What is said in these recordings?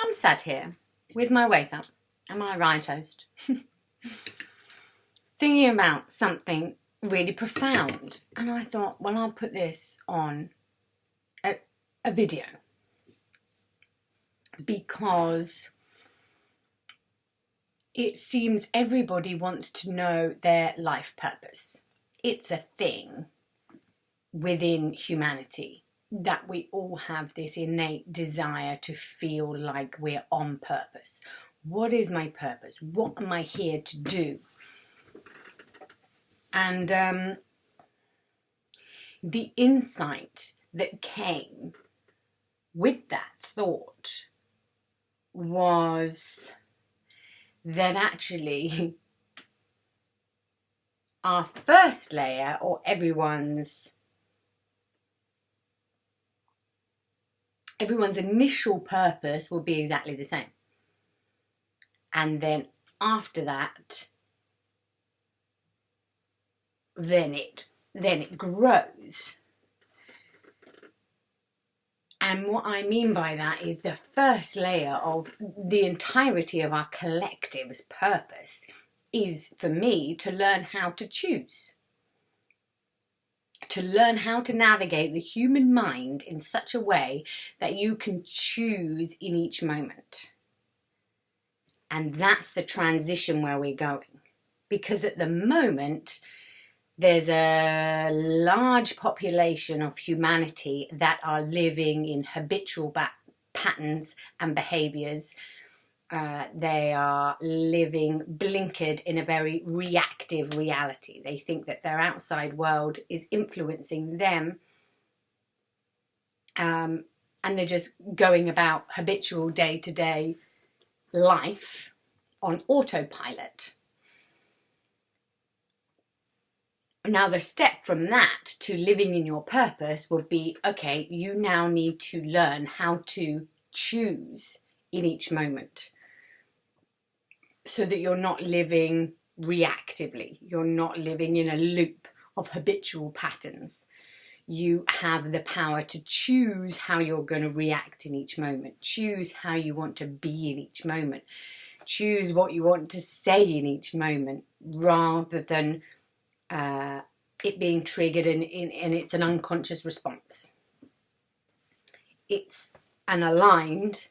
I'm sat here with my wake up and my rye toast, thinking about something really profound. And I thought, well, I'll put this on a video because it seems everybody wants to know their life purpose. It's a thing within humanity that we all have this innate desire to feel like we're on purpose. What is my purpose? What am I here to do? And the insight that came with that thought was that actually our first layer, or everyone's initial purpose, will be exactly the same. And then after that, then it grows. And what I mean by that is the first layer of the entirety of our collective's purpose is, for me, to learn how to choose. To learn how to navigate the human mind in such a way that you can choose in each moment. And that's the transition where we're going. Because at the moment, there's a large population of humanity that are living in habitual patterns and behaviours. They are living blinkered in a very reactive reality. They think that their outside world is influencing them, and they're just going about habitual day-to-day life on autopilot. Now, the step from that to living in your purpose would be, okay, you now need to learn how to choose in each moment so that you're not living reactively. You're not living in a loop of habitual patterns. You have the power to choose how you're going to react in each moment. Choose how you want to be in each moment. Choose what you want to say in each moment, rather than it being triggered and it's an unconscious response. It's an aligned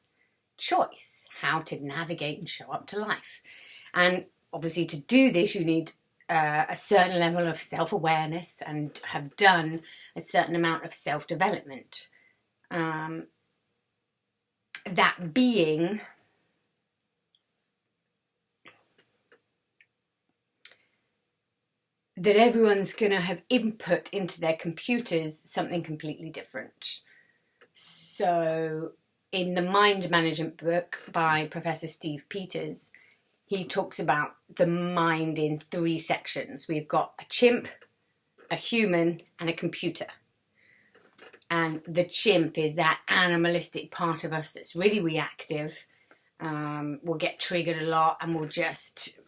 choice how to navigate and show up to life. And obviously, to do this, you need a certain level of self-awareness and have done a certain amount of self-development. That being that everyone's going to have input into their computers something completely different. So in the Mind Management book by Professor Steve Peters, he talks about the mind in 3 sections. We've got a chimp, a human, and a computer. And the chimp is that animalistic part of us that's really reactive. We'll get triggered a lot and we'll just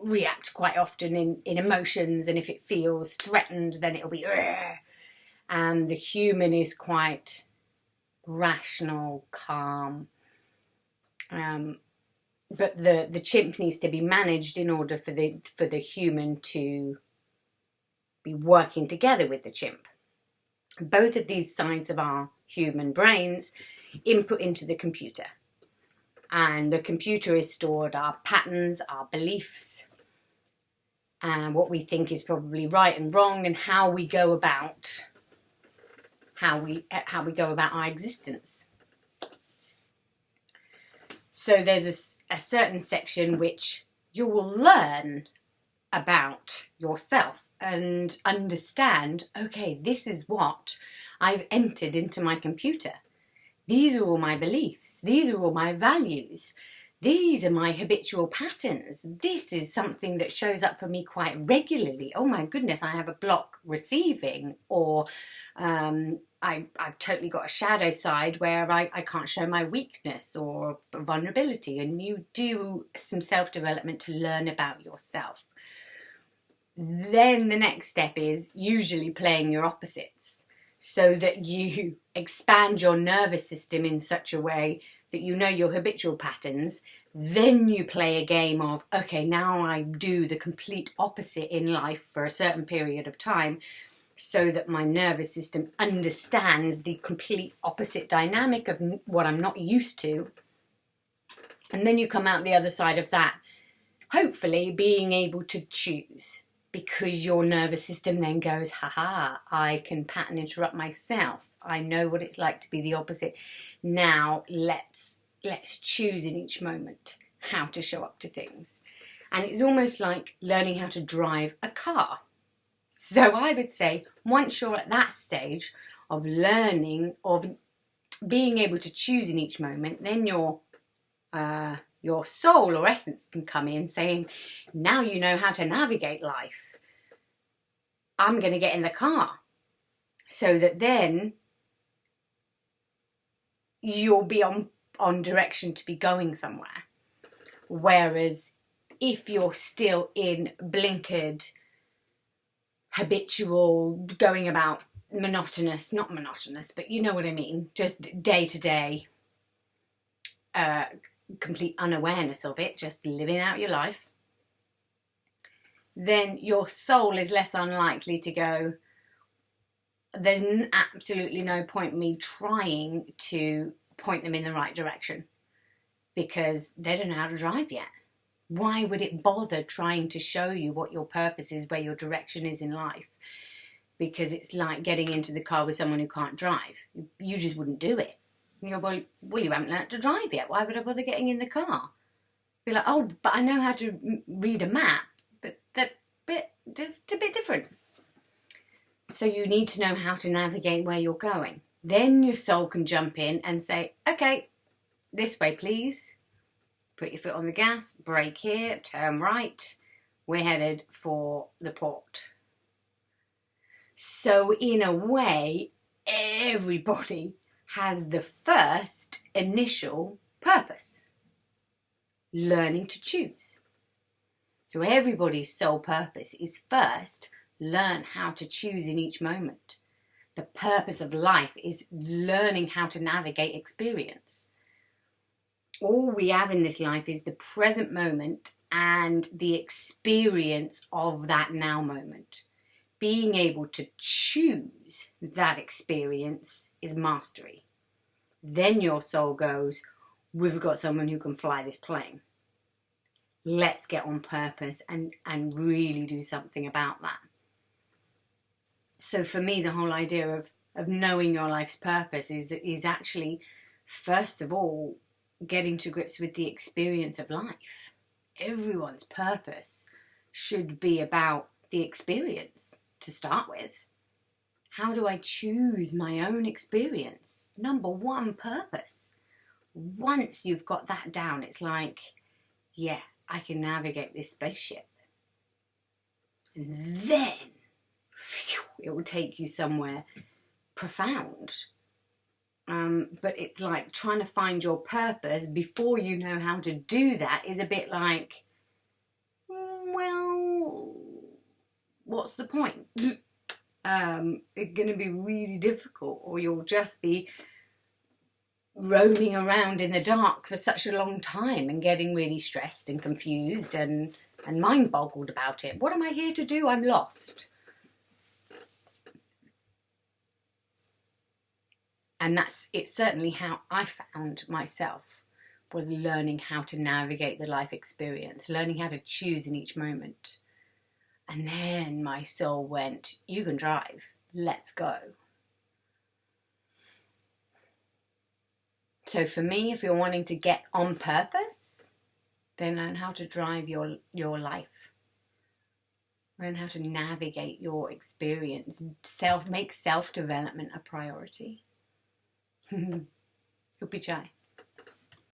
react quite often in emotions, and if it feels threatened, then it'll be Rrr. And the human is quite rational, calm, but the chimp needs to be managed in order for the human to be working together with the chimp. Both of these sides of our human brains input into the computer, and the computer is stored our patterns, our beliefs, and what we think is probably right and wrong, and how we go about our existence. So there's a certain section which you will learn about yourself and understand, okay, this is what I've entered into my computer. These are all my beliefs. These are all my values. These are my habitual patterns. This is something that shows up for me quite regularly. Oh my goodness, I have a block receiving, or I've totally got a shadow side where I can't show my weakness or vulnerability. And you do some self-development to learn about yourself. Then the next step is usually playing your opposites, so that you expand your nervous system in such a way that you know your habitual patterns, then you play a game of, okay, now I do the complete opposite in life for a certain period of time so that my nervous system understands the complete opposite dynamic of what I'm not used to. And then you come out the other side of that, hopefully being able to choose, because your nervous system then goes, haha, I can pattern interrupt myself. I know what it's like to be the opposite. Now let's choose in each moment how to show up to things. And it's almost like learning how to drive a car. So I would say once you're at that stage of learning, of being able to choose in each moment, then your soul or essence can come in saying, now you know how to navigate life. I'm going to get in the car. So that then you'll be on direction to be going somewhere. Whereas if you're still in blinkered, habitual, going about monotonous, not monotonous, but you know what I mean, just day to day, complete unawareness of it, just living out your life, then your soul is less unlikely to go, there's absolutely no point me trying to point them in the right direction because they don't know how to drive yet. Why would it bother trying to show you what your purpose is, where your direction is in life? Because it's like getting into the car with someone who can't drive. You just wouldn't do it. You go, well, you haven't learnt to drive yet. Why would I bother getting in the car? Be like, oh, but I know how to read a map. But that bit, just a bit different. So you need to know how to navigate where you're going. Then your soul can jump in and say, okay, this way, please. Put your foot on the gas, brake here, turn right. We're headed for the port. So in a way, everybody has the first initial purpose, learning to choose. So everybody's sole purpose is first learn how to choose in each moment. The purpose of life is learning how to navigate experience. All we have in this life is the present moment and the experience of that now moment. Being able to choose that experience is mastery. Then your soul goes, we've got someone who can fly this plane. Let's get on purpose and really do something about that. So for me, the whole idea of knowing your life's purpose is actually, first of all, getting to grips with the experience of life. Everyone's purpose should be about the experience to start with. How do I choose my own experience? Number one, purpose. Once you've got that down, it's like, yeah, I can navigate this spaceship. And then it will take you somewhere profound. But it's like trying to find your purpose before you know how to do that is a bit like, well, what's the point? It's going to be really difficult, or you'll just be roaming around in the dark for such a long time and getting really stressed and confused and mind boggled about it. What am I here to do? I'm lost. And it's certainly how I found myself, was learning how to navigate the life experience, learning how to choose in each moment. And then my soul went, you can drive, let's go. So for me, if you're wanting to get on purpose, then learn how to drive your life. Learn how to navigate your experience. Make self-development a priority. Uppy chai.